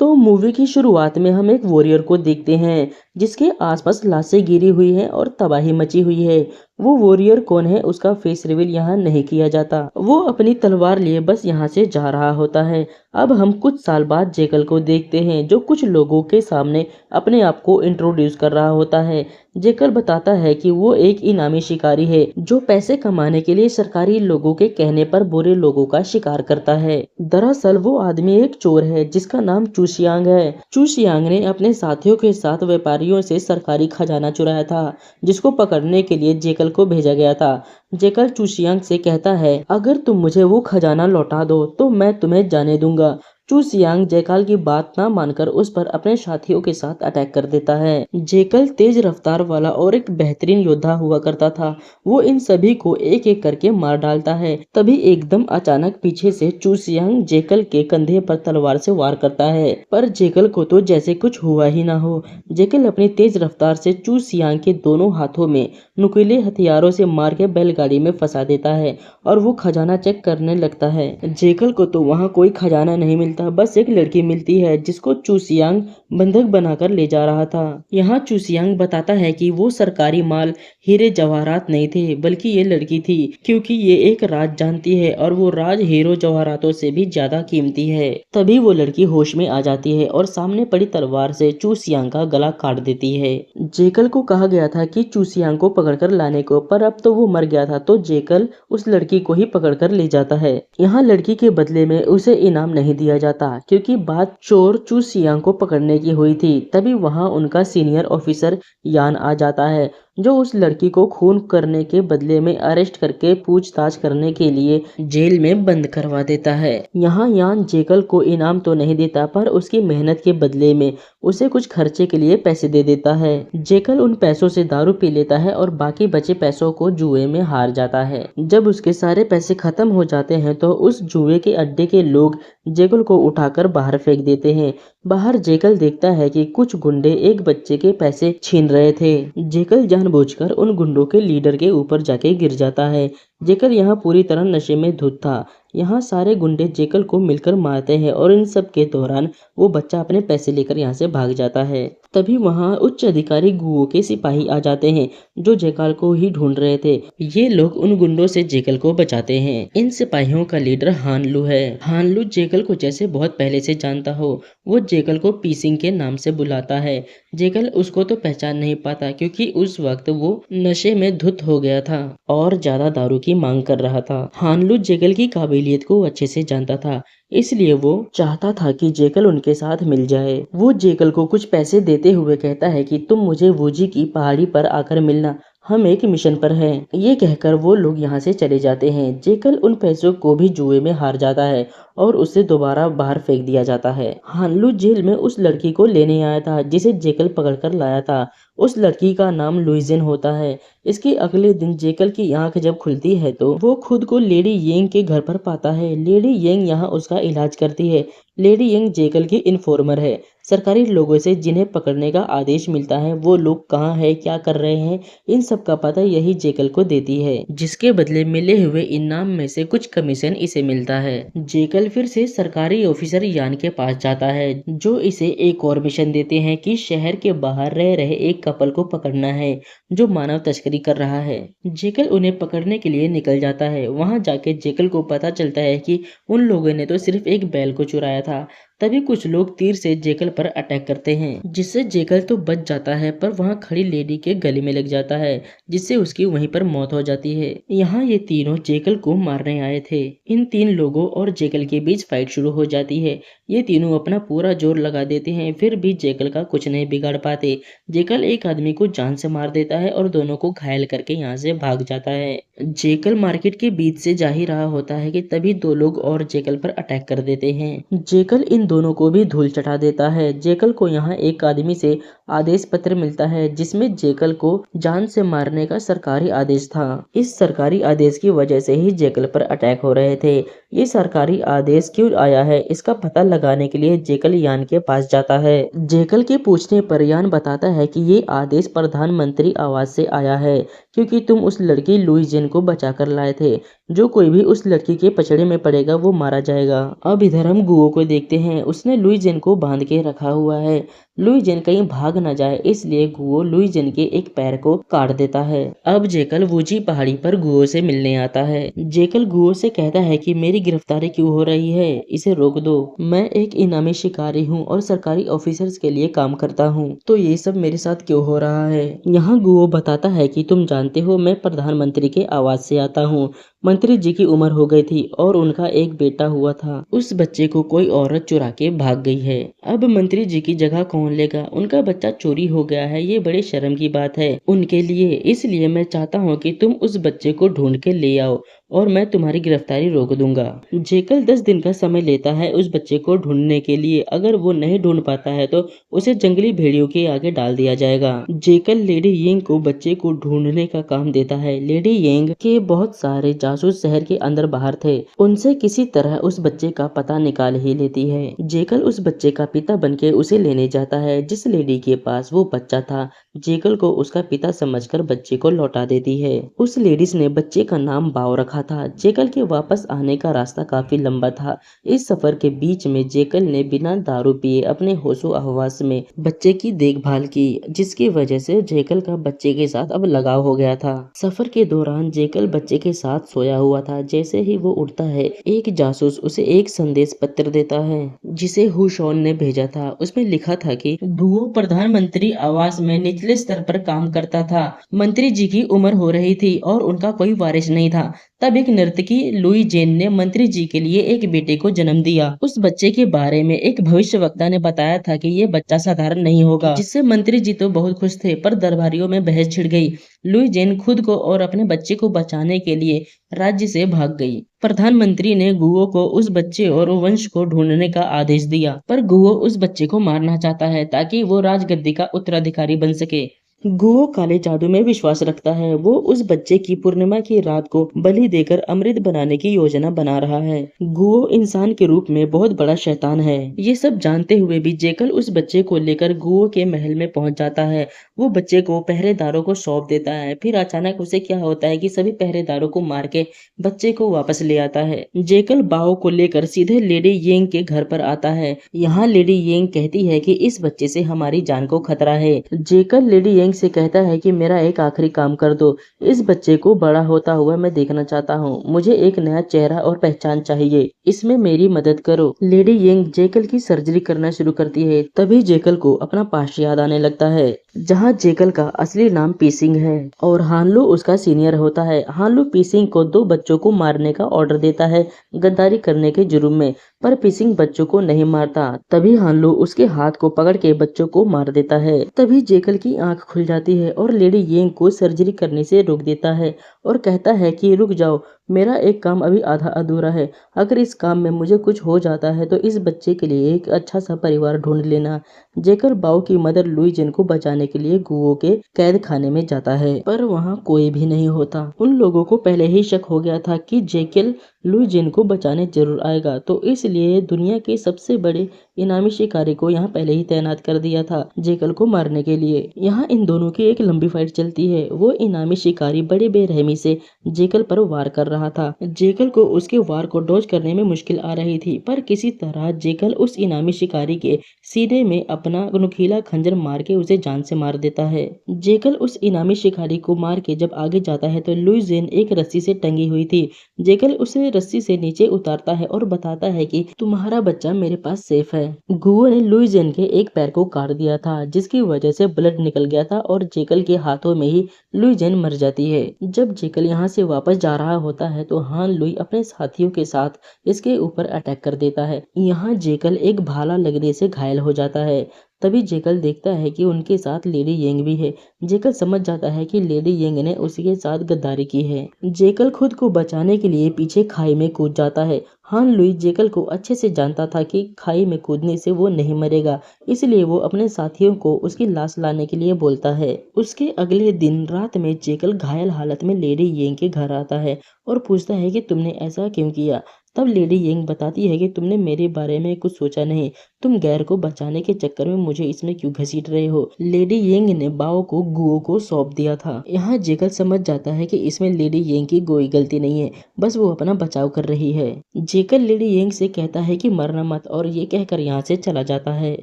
तो मूवी की शुरुआत में हम एक वॉरियर को देखते हैं जिसके आसपास लाशें गिरी हुई हैं और तबाही मची हुई है। वो वॉरियर कौन है उसका फेस रिवील यहाँ नहीं किया जाता। वो अपनी तलवार लिए बस यहाँ से जा रहा होता है। अब हम कुछ साल बाद जेकल को देखते हैं जो कुछ लोगों के सामने अपने आप को इंट्रोड्यूस कर रहा होता है। जेकल बताता है कि वो एक इनामी शिकारी है जो पैसे कमाने के लिए सरकारी लोगों के कहने पर बुरे लोगों का शिकार करता है। दरअसल वो आदमी एक चोर है जिसका नाम चूशियांग है। चूशियांग ने अपने साथियों के साथ व्यापारियों से सरकारी खजाना चुराया था जिसको पकड़ने के लिए जेकल को भेजा गया था। जेकल चूशियांग से कहता है अगर तुम मुझे वो खजाना लौटा दो तो मैं तुम्हें जाने दूंगा। चूसियांग जेकल की बात ना मानकर उस पर अपने साथियों के साथ अटैक कर देता है। जेकल तेज रफ्तार वाला और एक बेहतरीन योद्धा हुआ करता था। वो इन सभी को एक एक करके मार डालता है। तभी एकदम अचानक पीछे से चूसियांग जेकल के कंधे पर तलवार से वार करता है, पर जेकल को तो जैसे कुछ हुआ ही ना हो। जेकल अपनी तेज रफ्तार से चूसियांग के दोनों हाथों में नुकीले हथियारों से मार के बैलगाड़ी में फंसा देता है और वो खजाना चेक करने लगता है। जेकल को तो वहाँ कोई खजाना नहीं मिलता, बस एक लड़की मिलती है जिसको चूसियांग बंधक बनाकर ले जा रहा था। यहाँ चूसियांग बताता है कि वो सरकारी माल हीरे जवाहरात नहीं थे बल्कि ये लड़की थी, क्योंकि ये एक राज जानती है और वो राज हीरो जवाहरातों से भी ज्यादा कीमती है। तभी वो लड़की होश में आ जाती है और सामने पड़ी तलवार से चूसियांग का गला काट देती है। जेकल को कहा गया था कि चूसियांग को पकड़कर लाने को, पर अब तो वो मर गया था, तो जेकल उस लड़की को ही पकड़कर ले जाता है। यहाँ लड़की के बदले में उसे इनाम नहीं दिया जाता क्योंकि बात चोर चूसियांग को पकड़ने की हुई थी। तभी वहाँ उनका सीनियर ऑफिसर यान आ जाता है जो उस लड़की को खून करने के बदले में अरेस्ट करके पूछताछ करने के लिए जेल में बंद करवा देता है। यहाँ यान जेकल को इनाम तो नहीं देता, पर उसकी मेहनत के बदले में उसे कुछ खर्चे के लिए पैसे दे देता है। जेकल उन पैसों से दारू पी लेता है और बाकी बचे पैसों को जुए में हार जाता है। जब उसके सारे पैसे खत्म हो जाते हैं तो उस जुए के अड्डे के लोग जेकल को उठाकर बाहर फेंक देते हैं। बाहर जेकल देखता है कि कुछ गुंडे एक बच्चे के पैसे छीन रहे थे। जेकल जानबूझकर उन गुंडों के लीडर के ऊपर जाके गिर जाता है। जेकल यहाँ पूरी तरह नशे में धुत था। यहाँ सारे गुंडे जेकल को मिलकर मारते हैं और इन सब के दौरान वो बच्चा अपने पैसे लेकर यहाँ से भाग जाता है। तभी वहाँ उच्च अधिकारी गुओ के सिपाही आ जाते हैं जो जेकल को ही ढूंढ रहे थे। ये लोग उन गुंडों से जेकल को बचाते हैं। इन सिपाहियों का लीडर हानलू है। हानलू जेकल को जैसे बहुत पहले से जानता हो, वो जेकल को पीसिंग के नाम से बुलाता है। जेकल उसको तो पहचान नहीं पाता क्योंकि उस वक्त वो नशे में धुत हो गया था और ज्यादा दारू की मांग कर रहा था। हानलू जेकल की काबिलियत को अच्छे से जानता था, इसलिए वो चाहता था कि जेकल उनके साथ मिल जाए। वो जेकल को कुछ पैसे देते हुए कहता है कि तुम मुझे वूजी की पहाड़ी पर आकर मिलना, हम एक मिशन पर हैं। ये कहकर वो लोग यहाँ से चले जाते हैं। जेकल उन पैसों को भी जुए में हार जाता है और उसे दोबारा बाहर फेंक दिया जाता है। हानलू जेल में उस लड़की को लेने आया था जिसे जेकल पकड़कर लाया था। उस लड़की का नाम लुइजिन होता है। इसके अगले दिन जेकल की आंख जब खुलती है तो वो खुद को लेडी येंग के घर पर पाता है। लेडी येंग यहाँ उसका इलाज करती है। लेडी येंग जेकल की इन्फॉर्मर है। सरकारी लोगों से जिन्हें पकड़ने का आदेश मिलता है वो लोग कहाँ है, क्या कर रहे हैं, इन सब का पता यही जेकल को देती है, जिसके बदले मिले हुए इनाम में से कुछ कमीशन इसे मिलता है। जेकल फिर से सरकारी ऑफिसर यान के पास जाता है जो इसे एक और मिशन देते हैं कि शहर के बाहर रह रहे एक कपल को पकड़ना है जो मानव तस्करी कर रहा है। जेकल उन्हें पकड़ने के लिए निकल जाता है। वहां जाके जेकल को पता चलता है कि उन लोगों ने तो सिर्फ एक बैल को चुराया था। तभी कुछ लोग तीर से जेकल पर अटैक करते हैं जिससे जेकल तो बच जाता है, पर वहां खड़ी लेडी के गले में लग जाता है जिससे उसकी वहीं पर मौत हो जाती है। यहाँ ये तीनों जेकल को मारने आए थे। इन तीन लोगों और जेकल के बीच फाइट शुरू हो जाती है। ये तीनों अपना पूरा जोर लगा देते हैं, फिर भी जेकल का कुछ नहीं बिगाड़ पाते। जेकल एक आदमी को जान से मार देता है और दोनों को घायल करके यहाँ से भाग जाता है। जेकल मार्केट के बीच से जा ही रहा होता है कि तभी दो लोग और जेकल पर अटैक कर देते हैं। जेकल इन दोनों को भी धूल चटा देता है। जेकल को यहाँ एक आदमी से आदेश पत्र मिलता है जिसमें जेकल को जान से मारने का सरकारी आदेश था। इस सरकारी आदेश की वजह से ही जेकल पर अटैक हो रहे थे। ये सरकारी आदेश क्यों आया है, इसका पता लगाने के लिए जेकल यान के पास जाता है। जेकल के पूछने पर यान बताता है कि ये आदेश प्रधानमंत्री आवास से आया है, क्योंकि तुम उस लड़की लुई जेन को बचा कर लाए थे। जो कोई भी उस लड़की के पचड़े में पड़ेगा वो मारा जाएगा। अब इधर हम गुओ को देखते हैं। उसने लुई जेन को बांध के रखा हुआ है। लुई जेन कहीं भाग न जाए, इसलिए गुओ लुई जेन के एक पैर को काट देता है। अब जेकल वूजी पहाड़ी पर गुओ से मिलने आता है। जेकल गुओ से कहता है कि मेरी गिरफ्तारी क्यों हो रही है, इसे रोक दो। मैं एक इनामी शिकारी हूँ और सरकारी ऑफिसर्स के लिए काम करता हूँ, तो ये सब मेरे साथ क्यों हो रहा है। यहाँ गुओ बताता है कि तुम जानते हो मैं प्रधानमंत्री के आवास से आता हूँ। मंत्री जी की उम्र हो गई थी और उनका एक बेटा हुआ था। उस बच्चे को कोई औरत चुरा के भाग गई है। अब मंत्री जी की जगह कौन लेगा, उनका बच्चा चोरी हो गया है, ये बड़े शर्म की बात है उनके लिए। इसलिए मैं चाहता हूँ कि तुम उस बच्चे को ढूंढ के ले आओ और मैं तुम्हारी गिरफ्तारी रोक दूंगा। जेकल 10 दिन का समय लेता है उस बच्चे को ढूंढने के लिए। अगर वो नहीं ढूंढ पाता है तो उसे जंगली भेड़ियों के आगे डाल दिया जाएगा। जेकल लेडी येंग को बच्चे को ढूंढने का काम देता है। लेडी येंग के बहुत सारे जासूस शहर के अंदर बाहर थे, उनसे किसी तरह उस बच्चे का पता निकाल ही लेती है। जेकल उस बच्चे का पिता बनके उसे लेने जाता है। जिस लेडी के पास वो बच्चा था, जेकल को उसका पिता समझकर बच्चे को लौटा देती है। उस लेडीज ने बच्चे का नाम बाओ रखा था। जेकल के वापस आने का रास्ता काफी लंबा था। इस सफर के बीच में जेकल ने बिना दारू पिए अपने होशो हवास में बच्चे की देखभाल की, जिसकी वजह से जेकल का बच्चे के साथ अब लगाव हो गया था। सफर के दौरान जेकल बच्चे के साथ सोया हुआ था। जैसे ही वो उठता है, एक जासूस उसे एक संदेश पत्र देता है जिसे हुशौन ने भेजा था। उसमें लिखा था कि गुओ प्रधानमंत्री आवास में निचले स्तर पर काम करता था। मंत्री जी की उम्र हो रही थी और उनका कोई वारिस नहीं था। तब एक नर्तकी लुई जेन ने मंत्री जी के लिए एक बेटे को जन्म दिया। उस बच्चे के बारे में एक भविष्यवक्ता ने बताया था कि ये बच्चा साधारण नहीं होगा, जिससे मंत्री जी तो बहुत खुश थे, पर दरबारियों में बहस छिड़ गई। लुई जेन खुद को और अपने बच्चे को बचाने के लिए राज्य से भाग गई। प्रधानमंत्री ने गुओ को उस बच्चे और वंश को ढूंढने का आदेश दिया, पर गुओ उस बच्चे को मारना चाहता है ताकि वो राजगद्दी का उत्तराधिकारी बन सके। गुओ काले जादू में विश्वास रखता है। वो उस बच्चे की पूर्णिमा की रात को बलि देकर अमृत बनाने की योजना बना रहा है। गुओ इंसान के रूप में बहुत बड़ा शैतान है। ये सब जानते हुए भी जेकल उस बच्चे को लेकर गुओ के महल में पहुंच जाता है। वो बच्चे को पहरेदारों को सौंप देता है। फिर अचानक उसे क्या होता है कि सभी पहरेदारों को मार के बच्चे को वापस ले आता है। जेकल बाओ को लेकर सीधे लेडी येंग के घर पर आता है। यहाँ लेडी येंग कहती है कि इस बच्चे से हमारी जान को खतरा है। जेकल लेडी येंग से कहता है कि मेरा एक आखिरी काम कर दो, इस बच्चे को बड़ा होता हुआ मैं देखना चाहता हूँ। मुझे एक नया चेहरा और पहचान चाहिए, इसमें मेरी मदद करो। लेडी येंग जेकल की सर्जरी करना शुरू करती है। तभी जेकल को अपना पास्ट याद आने लगता है, जहाँ जेकल का असली नाम पीसिंग है और हानलू उसका सीनियर होता है। हानलू पीसिंग को 2 बच्चों को मारने का ऑर्डर देता है गद्दारी करने के जुर्म में, पर पीसिंग बच्चों को नहीं मारता। तभी हानलू उसके हाथ को पकड़ के बच्चों को मार देता है। तभी जेकल की आंख खुल जाती है और लेडी येंग को सर्जरी करने से रोक देता है और कहता है कि रुक जाओ, मेरा एक काम अभी आधा अधूरा है। अगर इस काम में मुझे कुछ हो जाता है तो इस बच्चे के लिए एक अच्छा सा परिवार ढूंढ लेना। जेकल बाओ की मदर लुई जेन को बचाने के लिए गुओ के कैद खाने में जाता है, पर वहाँ कोई भी नहीं होता। उन लोगों को पहले ही शक हो गया था कि जेकल लुई जेन को बचाने जरूर आएगा, तो इसलिए दुनिया के सबसे बड़े इनामी शिकारी को यहाँ पहले ही तैनात कर दिया था जेकल को मारने के लिए। यहाँ इन दोनों की एक लंबी फाइट चलती है। वो इनामी शिकारी बड़े बेरहमी से जेकल पर वार कर रहा था। जेकल को उसके वार को डॉज करने में मुश्किल आ रही थी, पर किसी तरह जेकल उस इनामी शिकारी के सीधे में अपना नुकीला खंजर मार के उसे जान से मार देता है। जेकल उस इनामी शिकारी को मार के जब आगे जाता है तो लुई जेन एक रस्सी से टंगी हुई थी। जेकल उसे रस्सी से नीचे उतारता है और बताता है कि तुम्हारा बच्चा मेरे पास सेफ है। गुओ ने लुई जेन के एक पैर को काट दिया था, जिसकी वजह से ब्लड निकल गया था और जेकल के हाथों में ही लुई जेन मर जाती है। जब जेकल यहाँ से वापस जा रहा होता है तो हान लुई अपने साथियों के साथ इसके ऊपर अटैक कर देता है। यहाँ जेकल एक भाला लगने से घायल हो जाता है। तभी जेकल देखता है कि उनके साथ लेडी येंग भी है। जेकल समझ जाता है कि लेडी येंग ने उसके साथ गद्दारी की है। जेकल खुद को बचाने के लिए पीछे खाई में कूद जाता है। हान लुई जेकल को अच्छे से जानता था कि खाई में कूदने से वो नहीं मरेगा, इसलिए वो अपने साथियों को उसकी लाश लाने के लिए बोलता है। उसके अगले दिन रात में जेकल घायल हालत में लेडी येंग के घर आता है और पूछता है कि तुमने ऐसा क्यों किया। तब लेडी यंग बताती है कि तुमने मेरे बारे में कुछ सोचा नहीं, तुम गैर को बचाने के चक्कर में मुझे इसमें क्यों घसीट रहे हो। लेडी यंग ने बाओ को गुओ को सौंप दिया था। यहाँ जेकल समझ जाता है कि इसमें लेडी यंग की कोई गलती नहीं है, बस वो अपना बचाव कर रही है। जेकल लेडी यंग से कहता है कि मरना मत, और ये कहकर यहाँ से चला जाता है।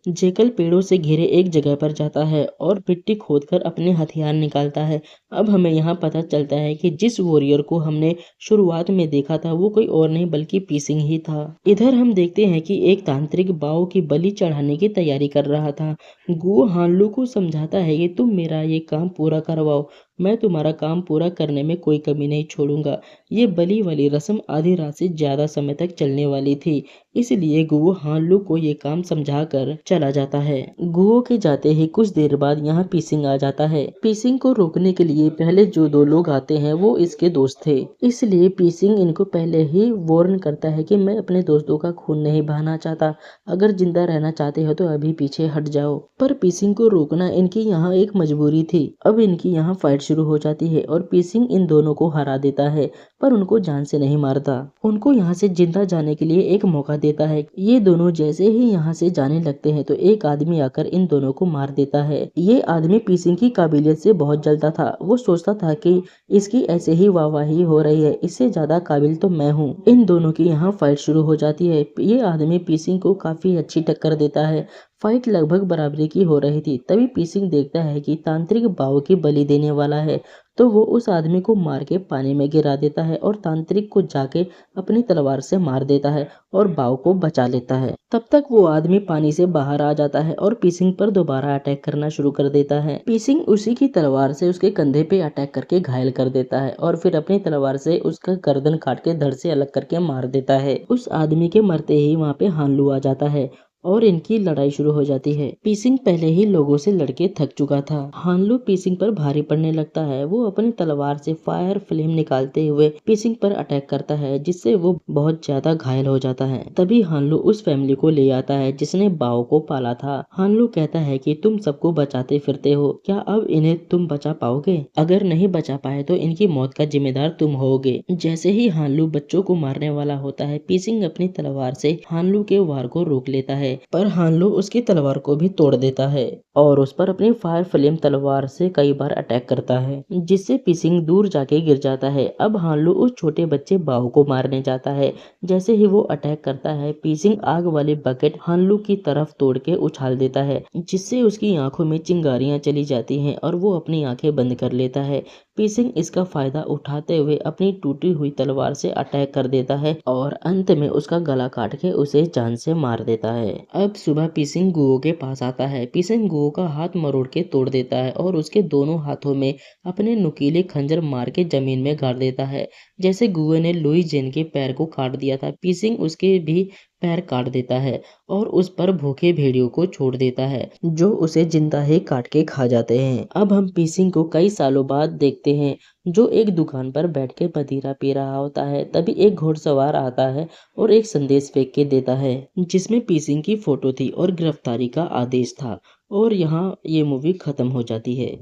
जेकल पेड़ों से घिरे एक जगह पर जाता है और मिट्टी खोदकर अपने हथियार निकालता है। अब हमें यहाँ पता चलता है कि जिस वॉरियर को हमने शुरुआत में देखा था वो कोई और नहीं बल्कि पीसिंग ही था। इधर हम देखते हैं कि एक तांत्रिक बाओ की बलि चढ़ाने की तैयारी कर रहा था। गुओ हानलू को समझाता है कि तुम मेरा ये काम पूरा करवाओ, मैं तुम्हारा काम पूरा करने में कोई कमी नहीं छोड़ूंगा। ये बलि वाली रस्म आधी रात से ज्यादा समय तक चलने वाली थी, इसलिए गुओ हानलू को ये काम समझाकर चला जाता है। गुओ के जाते ही कुछ देर बाद यहाँ पीसिंग आ जाता है। पीसिंग को रोकने के लिए पहले जो दो लोग आते हैं वो इसके दोस्त थे, इसलिए पीसिंग इनको पहले ही वार्न करता है कि मैं अपने दोस्तों का खून नहीं बहाना चाहता, अगर जिंदा रहना चाहते हो तो अभी पीछे हट जाओ। पर पीसिंग को रोकना इनकी यहाँ एक मजबूरी थी। अब इनकी यहाँ फाइट शुरू हो जाती है और पीसिंग इन दोनों को हरा देता है, पर उनको जान से नहीं मारता। उनको यहाँ से जिंदा जाने के लिए एक मौका देता है। ये दोनों जैसे ही यहाँ से जाने लगते हैं तो एक आदमी आकर इन दोनों को मार देता है। ये आदमी पीसिंग की काबिलियत से बहुत जलता था। वो सोचता था कि इसकी ऐसे ही वाहवाही हो रही है, इससे ज्यादा काबिल तो मैं हूँ। इन दोनों की यहाँ फाइट शुरू हो जाती है। ये आदमी पीसिंग को काफी अच्छी टक्कर देता है। फाइट लगभग बराबरी की हो रही थी, तभी पीसिंग देखता है कि तांत्रिक बाओ की बलि देने वाला है, तो वो उस आदमी को मार के पानी में गिरा देता है और तांत्रिक को जाके अपनी तलवार से मार देता है और बाओ को बचा लेता है। तब तक वो आदमी पानी से बाहर आ जाता है और पीसिंग पर दोबारा अटैक करना शुरू कर देता है। पीसिंग उसी की तलवार से उसके कंधे पे अटैक करके घायल कर देता है और फिर अपनी तलवार से उसका गर्दन काट के धड़ से अलग करके मार देता है। उस आदमी के मरते ही वहाँ पे हानलू आ जाता है और इनकी लड़ाई शुरू हो जाती है। पीसिंग पहले ही लोगों से लड़के थक चुका था। हानलू पीसिंग पर भारी पड़ने लगता है। वो अपनी तलवार से फायर फ्लेम निकालते हुए पीसिंग पर अटैक करता है, जिससे वो बहुत ज्यादा घायल हो जाता है। तभी हानलू उस फैमिली को ले आता है जिसने बाओ को पाला था। हानलू कहता है कि तुम सबको बचाते फिरते हो, क्या अब इन्हें तुम बचा पाओगे? अगर नहीं बचा पाए तो इनकी मौत का जिम्मेदार तुम होगे। जैसे ही हानलू बच्चों को मारने वाला होता है, पीसिंग अपनी तलवार से हानलू के वार को रोक लेता है, पर हानलू उसकी तलवार को भी तोड़ देता है और उस पर अपनी फायर फ्लेम तलवार से कई बार अटैक करता है, जिससे पीसिंग दूर जाके गिर जाता है। अब हानलू उस छोटे बच्चे बाओ को मारने जाता है। जैसे ही वो अटैक करता है, पीसिंग आग वाले बकेट हानलू की तरफ तोड़ के उछाल देता है, जिससे उसकी आंखों में चिंगारियां चली जाती हैं और वो अपनी आंखें बंद कर लेता है। पीसिंग इसका फायदा उठाते हुए अपनी टूटी हुई तलवार से अटैक कर देता है और अंत में उसका गला काट के उसे जान से मार देता है। अब सुबह पीसिंग गुओ के पास आता है। पीसिंग गुओ का हाथ मरोड़ के तोड़ देता है और उसके दोनों हाथों में अपने नुकीले खंजर मार के जमीन में गाड़ देता है। जैसे गुओ ने लुई जेन के पैर को काट दिया था, पीसिंग उसके भी पैर काट देता है और उस पर भूखे भेड़ियों को छोड़ देता है, जो उसे जिंदा ही काट के खा जाते हैं। अब हम पीसिंग को कई सालों बाद देखते हैं, जो एक दुकान पर बैठ के मदिरा पी रहा होता है। तभी एक घुड़सवार आता है और एक संदेश फेंक के देता है, जिसमें पीसिंग की फोटो थी और गिरफ्तारी का आदेश था। और यहाँ ये मूवी खत्म हो जाती है।